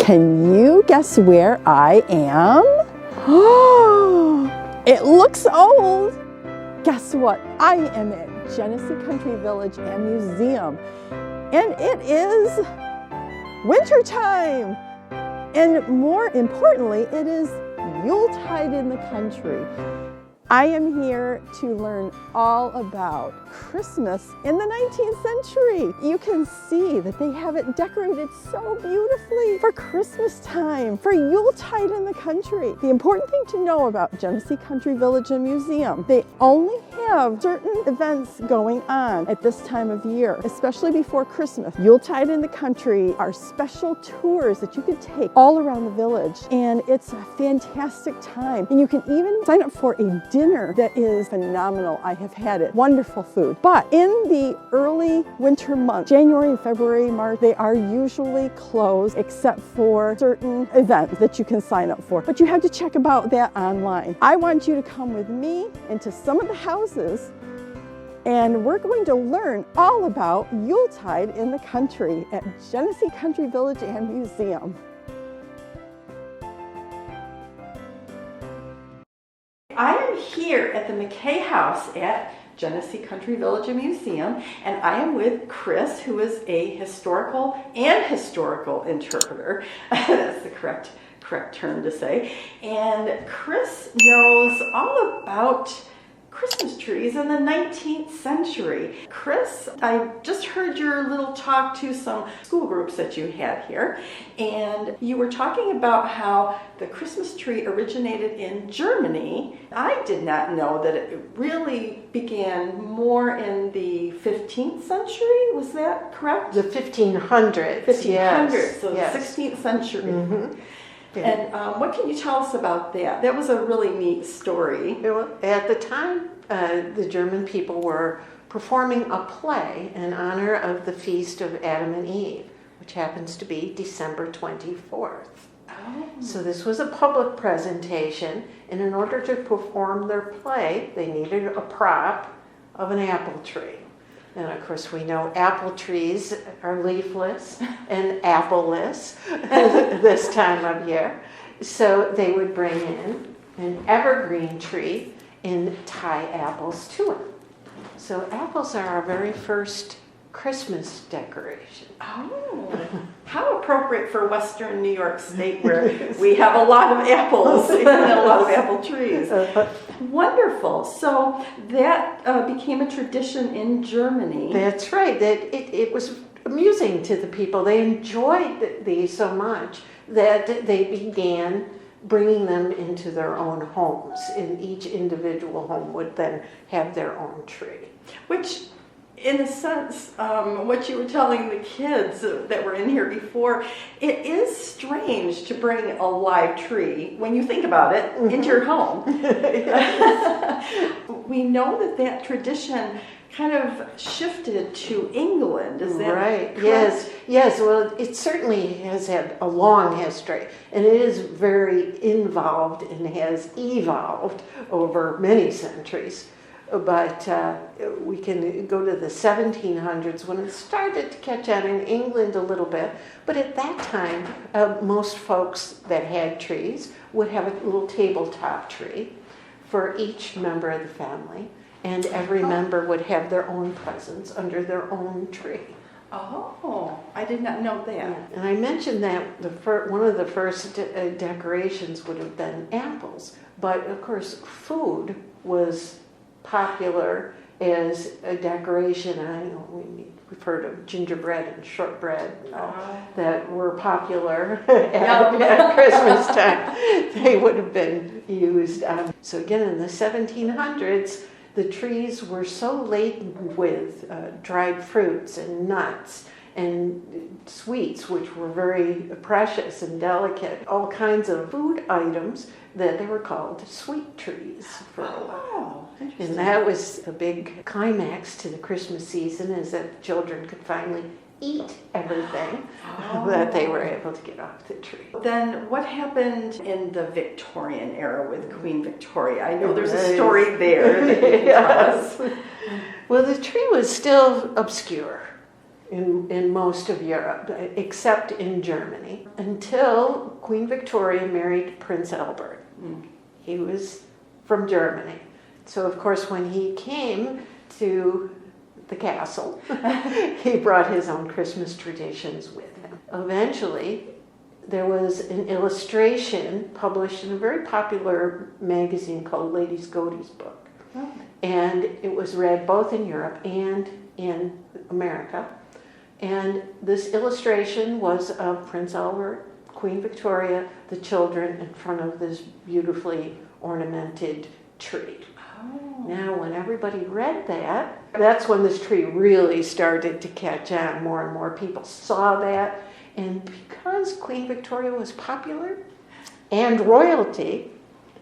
Can you guess where I am? Oh, it looks old. Guess what? I am at Genesee Country Village and Museum, and it is winter time. And more importantly, it is Yuletide in the country. I am here to learn all about Christmas in the 19th century. You can see that they have it decorated so beautifully for Christmas time, for Yuletide in the country. The important thing to know about Genesee Country Village and Museum, they only have certain events going on at this time of year, especially before Christmas. Yuletide in the country are special tours that you can take all around the village, and it's a fantastic time. And you can even sign up for a dinner that is phenomenal. I have had it. Wonderful food. But in the early winter months, January, February, March, they are usually closed except for certain events that you can sign up for. But you have to check about that online. I want you to come with me into some of the houses, and we're going to learn all about Yuletide in the country at Genesee Country Village and Museum. I am here at the McKay House at Genesee Country Village and Museum, and I am with Chris, who is a historical interpreter. That's the correct term to say. And Chris knows all about Christmas trees in the 19th century. Chris, I just heard your little talk to some school groups that you had here, and you were talking about how the Christmas tree originated in Germany. I did not know that it really began more in the 15th century. Was that correct? The 1500s. 1500s, yes. so yes. The 16th century. Mm-hmm. Yeah. And what can you tell us about that? That was a really neat story. At the time, the German people were performing a play in honor of the feast of Adam and Eve, which happens to be December 24th. Oh. So this was a public presentation, and in order to perform their play, they needed a prop of an apple tree. And of course, we know apple trees are leafless and appleless this time of year. So they would bring in an evergreen tree and tie apples to it. So apples are our very first Christmas decoration. Oh, how appropriate for Western New York State, where we have a lot of apples and a lot of apple trees. Wonderful. So that became a tradition in Germany. That's right. That it was amusing to the people. They enjoyed these so much that they began bringing them into their own homes. And each individual home would then have their own tree. Which, in a sense, what you were telling the kids that were in here before, it is strange to bring a live tree, when you think about it, into your home. We know that tradition kind of shifted to England. Is that right? correct? Yes. Well, it certainly has had a long history, and it is very involved and has evolved over many centuries. But we can go to the 1700s when it started to catch on in England a little bit. But at that time, most folks that had trees would have a little tabletop tree for each member of the family. And every member would have their own presents under their own tree. Oh, I did not know that. Yeah. And I mentioned that one of the first decorations would have been apples. But of course, food was popular as a decoration. I know we've heard of gingerbread and shortbread that were popular at Christmas time. They would have been used. So again, in the 1700s, the trees were so laden with dried fruits and nuts and sweets, which were very precious and delicate, all kinds of food items, that they were called sweet trees for a while. And that was a big climax to the Christmas season, is that children could finally eat everything that they were able to get off the tree. Then what happened in the Victorian era with Queen Victoria? I know there's a story there that you can tell us. Well, the tree was still obscure. in most of Europe, except in Germany, until Queen Victoria married Prince Albert. He was from Germany. So, of course, when he came to the castle, he brought his own Christmas traditions with him. Eventually, there was an illustration published in a very popular magazine called Ladies' Godey's Book. Oh. And it was read both in Europe and in America. And this illustration was of Prince Albert, Queen Victoria, the children in front of this beautifully ornamented tree. Oh. Now, when everybody read that, that's when this tree really started to catch on. More and more people saw that. And because Queen Victoria was popular and royalty,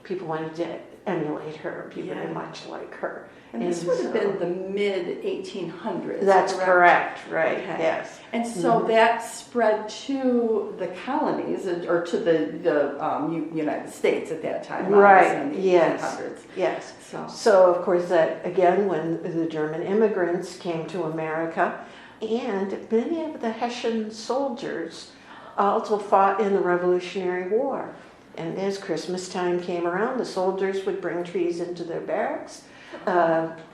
people wanted to emulate her, be very much like her. And this would have been the mid-1800s. That's correct, right, okay. Yes. And so that spread to the colonies, or to the United States at that time. Right, in the yes. 1800s. Yes. So, of course, that again, when the German immigrants came to America, and many of the Hessian soldiers also fought in the Revolutionary War. And as Christmas time came around, the soldiers would bring trees into their barracks.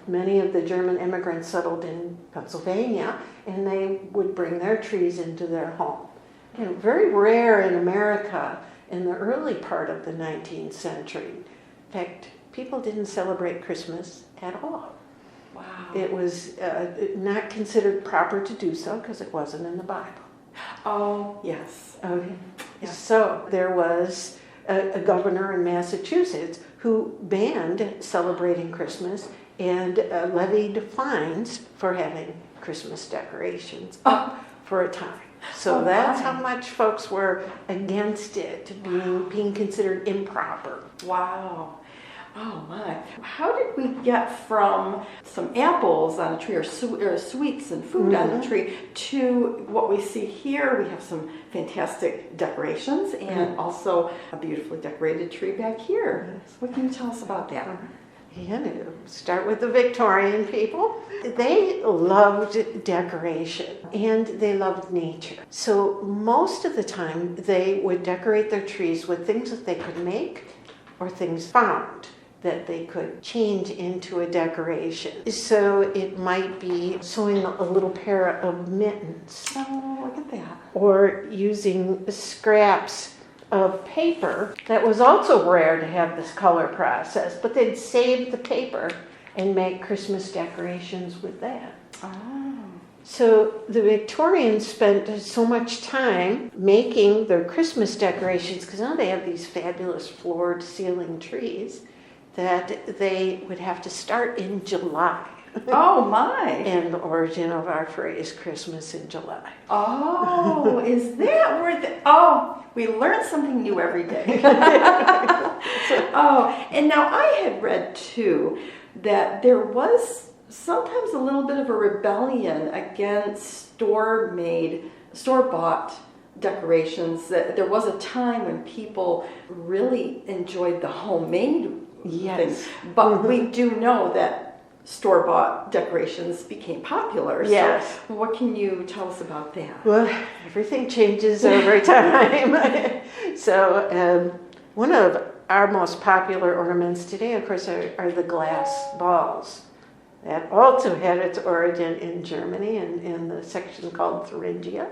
Many of the German immigrants settled in Pennsylvania, and they would bring their trees into their home. You know, very rare in America in the early part of the 19th century. In fact, people didn't celebrate Christmas at all. Wow. It was not considered proper to do so because it wasn't in the Bible. Oh, yes. Okay. Yeah. So there was a governor in Massachusetts who banned celebrating Christmas and levied fines for having Christmas decorations up for a time. So that's how much folks were against it being considered improper. Wow. Oh my. How did we get from some apples on a tree or sweets and food on the tree to what we see here? We have some fantastic decorations and also a beautifully decorated tree back here. Yes. What can you tell us about that? Yeah, start with the Victorian people. They loved decoration and they loved nature. So most of the time they would decorate their trees with things that they could make or things found that they could change into a decoration. So it might be sewing a little pair of mittens. Oh, look at that. Or using scraps of paper. That was also rare to have this color process, but they'd save the paper and make Christmas decorations with that. Oh. So the Victorians spent so much time making their Christmas decorations, because now they have these fabulous floored ceiling trees, that they would have to start in July. Oh my! And the origin of our phrase, Christmas in July. Oh, is that where we learn something new every day. Oh, and now I had read too that there was sometimes a little bit of a rebellion against store-bought decorations. That there was a time when people really enjoyed the homemade things, but we do know that store-bought decorations became popular. Yes. So what can you tell us about that? Well, everything changes over time. So one of our most popular ornaments today, of course, are the glass balls. That also had its origin in Germany in the section called Thuringia.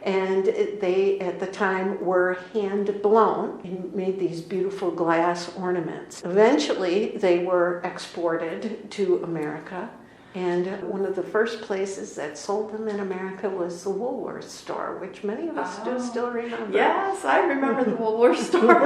And they, at the time, were hand-blown and made these beautiful glass ornaments. Eventually, they were exported to America. And one of the first places that sold them in America was the Woolworth store, which many of us do still remember. Yes, I remember the Woolworth store.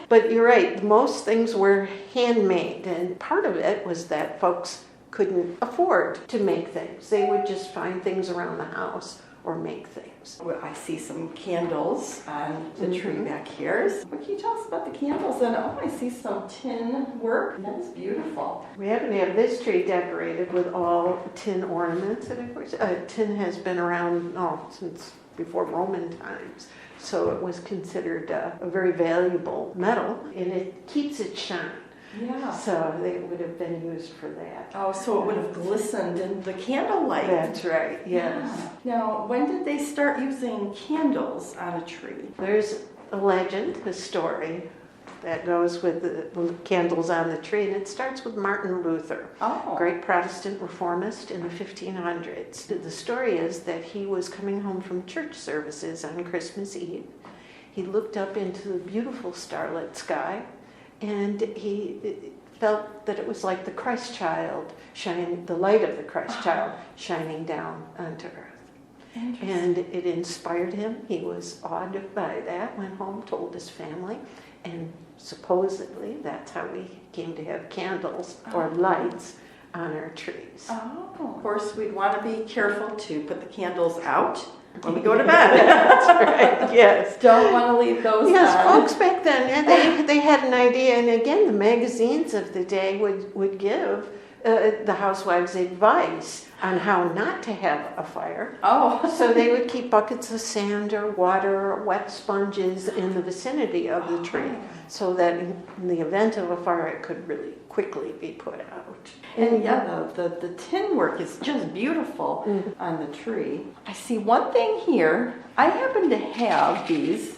But you're right, most things were handmade. And part of it was that folks couldn't afford to make things. They would just find things around the house or make things. Well, I see some candles on the tree back here. What can you tell us about the candles? And I see some tin work. That's beautiful. We happen to have this tree decorated with all tin ornaments. And of course, tin has been around since before Roman times. So it was considered a very valuable metal, and it keeps its shine. Yeah. So they would have been used for that. Oh, so it would have glistened in the candlelight. That's right, yes. Yeah. Now, when did they start using candles on a tree? There's a legend, a story that goes with the candles on the tree, and it starts with Martin Luther, Oh. great Protestant reformist in the 1500s. The story is that he was coming home from church services on Christmas Eve. He looked up into the beautiful starlit sky, and he felt that it was like the Christ child shining, the light of the Christ child shining down onto earth. And it inspired him. He was awed by that, went home, told his family, and supposedly that's how we came to have candles or lights on our trees. Oh, of course, we'd want to be careful to put the candles out when we go to bed. That's right, yes. Don't want to leave those Yes, on. folks back then, they had an idea, and again, the magazines of the day would give the housewives advice on how not to have a fire. Oh. So they would keep buckets of sand or water or wet sponges in the vicinity of the tree so that in the event of a fire it could really quickly be put out. And yeah, the tin work is just beautiful on the tree. I see one thing here. I happen to have these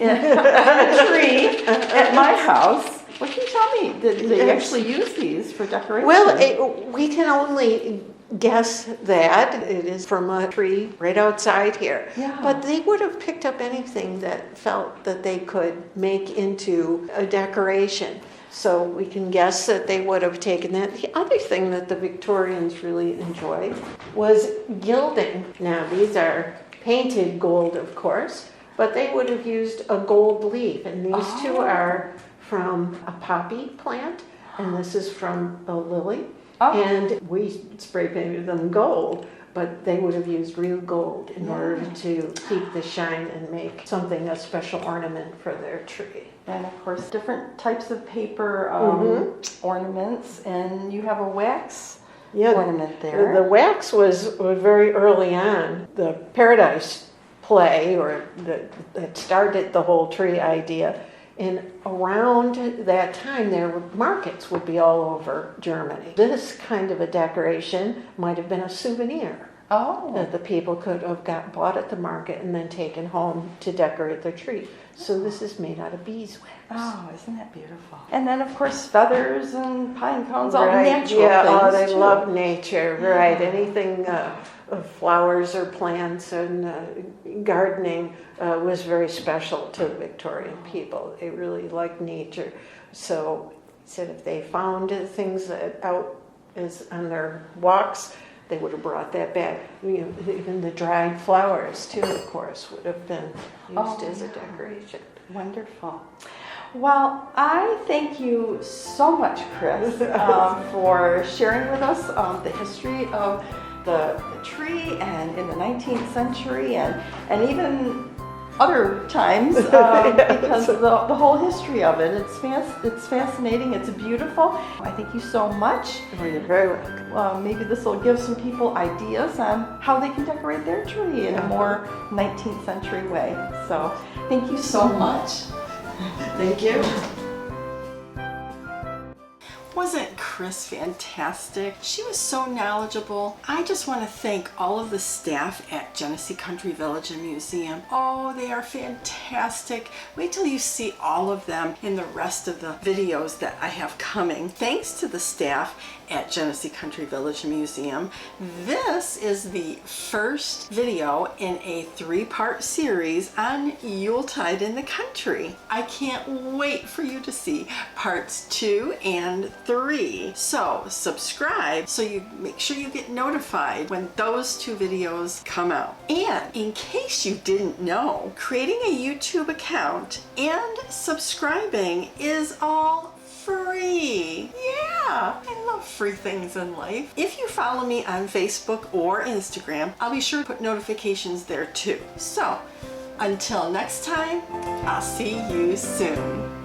on a tree at my house. What can you tell me? Did they actually use these for decoration? Well, we can only guess that it is from a tree right outside here. Yeah. But they would have picked up anything that felt that they could make into a decoration. So we can guess that they would have taken that. The other thing that the Victorians really enjoyed was gilding. Now, these are painted gold, of course, but they would have used a gold leaf. And these two are from a poppy plant, and this is from a lily. Oh. And we spray painted them gold, but they would have used real gold in order to keep the shine and make something a special ornament for their tree. And of course, different types of paper ornaments, and you have a wax ornament there. The wax was very early on. The Paradise play, or that started the whole tree idea. And around that time, there were markets would be all over Germany. This kind of a decoration might have been a souvenir that the people could have bought at the market and then taken home to decorate their tree. So this is made out of beeswax. Oh, isn't that beautiful? And then, of course, feathers and pine cones, all Right, natural yeah, things. oh, they too. love nature, right. Anything flowers or plants and gardening was very special to the Victorian people. They really liked nature. So he said if they found things that out as on their walks, they would have brought that back. You know, even the dried flowers too, of course, would have been used as a decoration. Wonderful. Well, I thank you so much, Chris, for sharing with us the history of the tree and in the 19th century and even other times because of the whole history of it. It's fascinating. It's beautiful. I thank you so much. Well, you're very welcome. Maybe this will give some people ideas on how they can decorate their tree in a more 19th century way. So thank you so much. Thank you. Wasn't Chris fantastic? She was so knowledgeable. I just want to thank all of the staff at Genesee Country Village and Museum. Oh, they are fantastic. Wait till you see all of them in the rest of the videos that I have coming. Thanks to the staff at Genesee Country Village and Museum. This is the first video in a 3-part series on Yuletide in the country. I can't wait for you to see parts 2 and 3. So subscribe so you make sure you get notified when those 2 videos come out. And in case you didn't know, creating a YouTube account and subscribing is all free. Yeah, I love free things in life. If you follow me on Facebook or Instagram, I'll be sure to put notifications there too. So until next time, I'll see you soon.